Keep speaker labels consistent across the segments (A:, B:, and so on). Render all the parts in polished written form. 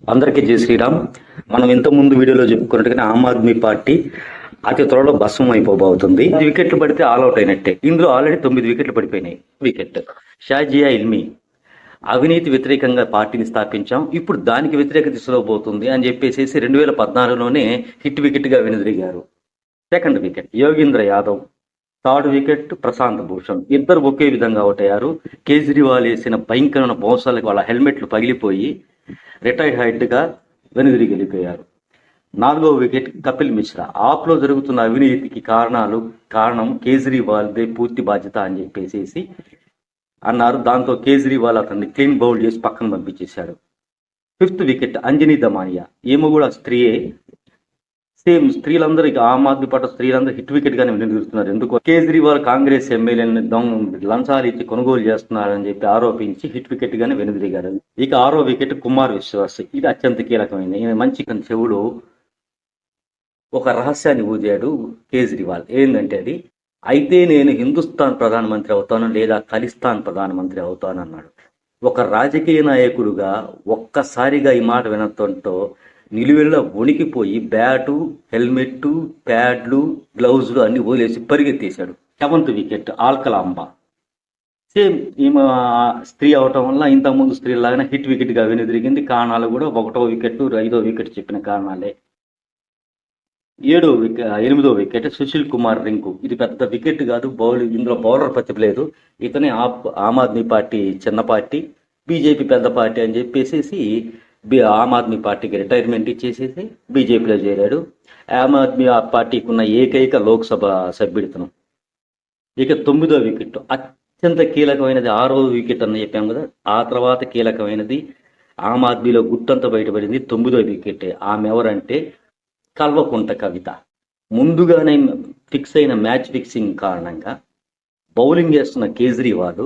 A: అందరికీ జై శ్రీరామ్. మనం ఇంతకుముందు వీడియోలో చెప్పుకున్నట్టుగా ఆమ్ ఆద్మీ పార్టీ అతి త్వరలో భస్మం అయిపోబోతుంది. 10 వికెట్లు పడితే ఆల్అౌట్ అయినట్టే. ఇందులో ఆల్రెడీ 9 వికెట్లు పడిపోయినాయి. షాజియా ఇల్మి అవినీతి వ్యతిరేకంగా పార్టీని స్థాపించాం, ఇప్పుడు దానికి వ్యతిరేక దిశలో పోతుంది అని చెప్పేసి 2014లోనే హిట్ వికెట్గా వెనుదిరిగారు. Second wicket Yogendra Yadav, third wicket Prashant Bhushan. ఇద్దరు ఒకే విధంగా అవుట్ అయ్యారు. కేజ్రీవాల్ వేసిన భయంకరమైన బౌన్సర్లకు వాళ్ళ హెల్మెట్లు పగిలిపోయి రిటైర్డ్ హెడ్గా వెనుదిరిగి వెళ్ళిపోయారు. 4వ వికెట్ కపిల్ మిశ్రా. ఆప్లో జరుగుతున్న అవినీతికి కారణం కేజ్రీవాల్దే పూర్తి బాధ్యత అని చెప్పేసి అన్నారు. దాంతో కేజ్రీవాల్ అతన్ని క్లీన్ బౌల్ చేసి పక్కన పంపించేశాడు. 5th wicket Anjani Damania. ఏమో కూడా స్త్రీయే. సేమ్ స్త్రీలందరూ ఇక ఆమ్ ఆద్మీ పార్టీ స్త్రీలందరూ హిట్ వికెట్ గానే వెనుదిరుగుతున్నారు. ఎందుకు కేజ్రీవాల్ కాంగ్రెస్ ఎమ్మెల్యేలను లంచాలు ఇచ్చి కొనుగోలు చేస్తున్నారని చెప్పి ఆరోపించి హిట్ వికెట్ గానే వెనుదిరిగారు. ఇక 6వ వికెట్ కుమార్ విశ్వాస్. ఇది అత్యంత కీలకమైనది. ఈయన మంచి చెవులో ఒక రహస్యాన్ని ఊదాడు కేజ్రీవాల్. ఏంటంటే అది అయితే నేను హిందుస్థాన్ ప్రధానమంత్రి అవుతాను లేదా ఖలిస్తాన్ ప్రధానమంత్రి అవుతాను అన్నాడు. ఒక రాజకీయ నాయకుడుగా ఒక్కసారిగా ఈ మాట వినడంతో నిలువెల్లా వణికిపోయి బ్యాటు, హెల్మెట్, ప్యాడ్లు, గ్లౌజులు అన్ని వదిలేసి పరిగెత్తేశాడు. 7th wicket ఆల్కలాంబ. సేమ్ ఈమె స్త్రీ అవటం వల్ల ఇంతకుముందు స్త్రీలాగానే హిట్ వికెట్గా వెనుదిరిగింది. కారణాలు కూడా 1వ వికెట్, 5వ వికెట్ చెప్పిన కారణాలే. 8వ వికెట్ సుశీల్ కుమార్ రింకు. ఇది పెద్ద వికెట్ కాదు, ఇందులో బౌలర్ ప్రతిభ లేదు. ఇతనే ఆమ్ ఆద్మీ పార్టీ చిన్న పార్టీ, బీజేపీ పెద్ద పార్టీ అని చెప్పేసి ఆమ్ ఆద్మీ పార్టీకి రిటైర్మెంట్ ఇచ్చేసేసి బీజేపీలో చేరాడు. ఆమ్ ఆద్మీ పార్టీకి ఉన్న ఏకైక లోక్సభ సభ్యుడితను. ఇక 9వ వికెట్ అత్యంత కీలకమైనది. 6వ వికెట్ అని చెప్పాం కదా, ఆ తర్వాత కీలకమైనది ఆమ్ ఆద్మీలో గుట్టంతా బయటపడింది. 9వ వికెట్. ఆమె ఎవరంటే కల్వకుంట కవిత. ముందుగానే ఫిక్స్ అయిన మ్యాచ్ ఫిక్సింగ్ కారణంగా బౌలింగ్ చేస్తున్న కేజ్రీవాల్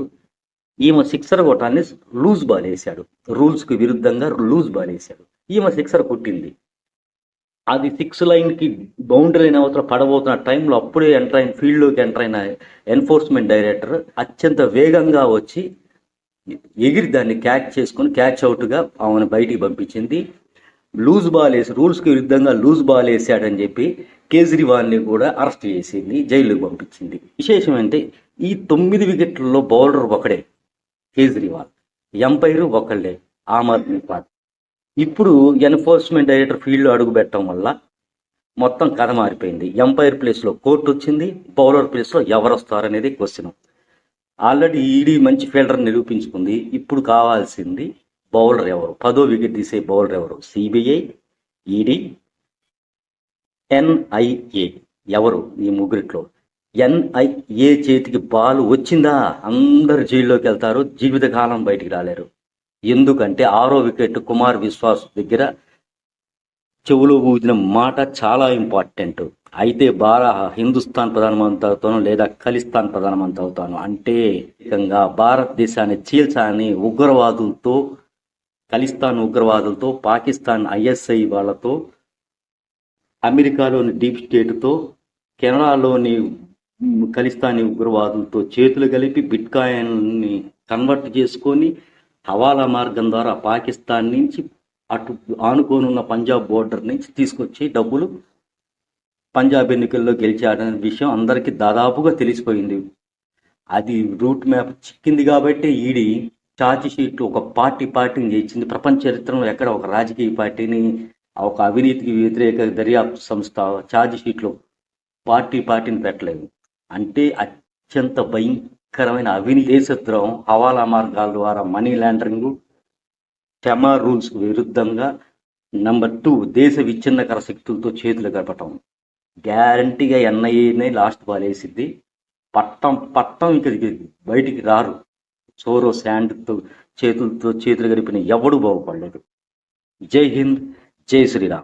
A: ఈమె సిక్సర్ కొట్టాన్ని లూజ్ బాల్ వేశాడు. రూల్స్కి విరుద్ధంగా లూజ్ బాల్ వేశాడు. ఈమె సిక్సర్ కొట్టింది. అది 6 లైన్కి బౌండరీ అయిన అవతల పడబోతున్న టైంలో అప్పుడే ఫీల్డ్లోకి ఎంటర్ అయిన ఎన్ఫోర్స్మెంట్ డైరెక్టర్ అత్యంత వేగంగా వచ్చి ఎగిరి దాన్ని క్యాచ్ అవుట్గా ఆమెను బయటికి పంపించింది. లూజ్ బాల్ వేసి రూల్స్కి విరుద్ధంగా లూజ్ బాల్ వేసాడని చెప్పి కేజ్రీవాల్ని కూడా అరెస్ట్ చేసింది, జైలుకి పంపించింది. విశేషం అంటే ఈ 9 వికెట్లలో బౌలర్ ఒకడే కేజ్రీవాల్, ఎంపైర్ ఒకళ్ళే ఆమ్ ఆద్మీ పార్టీ. ఇప్పుడు ఎన్ఫోర్స్మెంట్ డైరెక్టర్ ఫీల్డ్లో అడుగు పెట్టడం వల్ల మొత్తం కథ మారిపోయింది. ఎంపైర్ ప్లేస్లో కోర్టు వచ్చింది, బౌలర్ ప్లేస్లో ఎవరు వస్తారనేది క్వశ్చన్. ఆల్రెడీ ఈడీ మంచి ఫీల్డర్ నిరూపించుకుంది. ఇప్పుడు కావాల్సింది బౌలర్ ఎవరు, 10వ వికెట్ తీసే బౌలర్ ఎవరు. సిబిఐ, ఈడీ, ఎన్ఐఏ ఎవరు? ఈ ముగ్గురిట్లో ఎన్ఐఏ చేతికి బాల్ వచ్చిందా అందరు జైల్లోకి వెళ్తారు, జీవితకాలం బయటికి రాలేరు. ఎందుకంటే 6వ వికెట్ కుమార్ విశ్వాస్ దగ్గర చెవులో ఊదిన మాట చాలా ఇంపార్టెంట్. అయితే హిందుస్థాన్ ప్రధానమంత్రి అవుతాను లేదా ఖలిస్తాన్ ప్రధానమంత్రి అవుతాను అంటే భారతదేశాన్ని చీల్చాలని ఉగ్రవాదులతో, ఖలిస్తాన్ ఉగ్రవాదులతో, పాకిస్తాన్ ఐఎస్ఐ వాళ్ళతో, అమెరికాలోని డీప్ స్టేట్తో, కెనడాలోని ఖలిస్తానీ ఉగ్రవాదులతో చేతులు కలిపి బిట్కాయిన్ని కన్వర్ట్ చేసుకొని హవాలా మార్గం ద్వారా పాకిస్తాన్ నుంచి అటు ఆనుకోనున్న పంజాబ్ బోర్డర్ నుంచి తీసుకొచ్చి డబ్బులు పంజాబ్ ఎన్నికల్లో గెలిచాడనే విషయం అందరికీ దాదాపుగా తెలిసిపోయింది. అది రూట్ మ్యాప్ చిక్కింది కాబట్టి ఈడీ ఛార్జ్ షీట్లు ఒక పార్టీని చేయించింది. ప్రపంచ చరిత్రలో ఎక్కడ ఒక రాజకీయ పార్టీని, ఒక అవినీతికి వ్యతిరేక దర్యాప్తు సంస్థ ఛార్జ్ షీట్లో పార్టీని పెట్టలేదు. అంటే అత్యంత భయంకరమైన అవినీతి, దేశద్రోహం, హవాలా మార్గాల ద్వారా మనీ లాండరింగ్, టెమా రూల్స్కు విరుద్ధంగా. నెంబర్ 2 దేశ విచ్ఛిన్నకర శక్తులతో చేతులు గడపటం. గ్యారంటీగా ఎన్ఐఏనే లాస్ట్ బాల్ వేసిద్ది. పట్టం ఇక బయటికి రారు. సోరో శాండ్తో చేతులు గడిపిన ఎవడు బాగుపడలేదు. జై హింద్, జై శ్రీరామ్.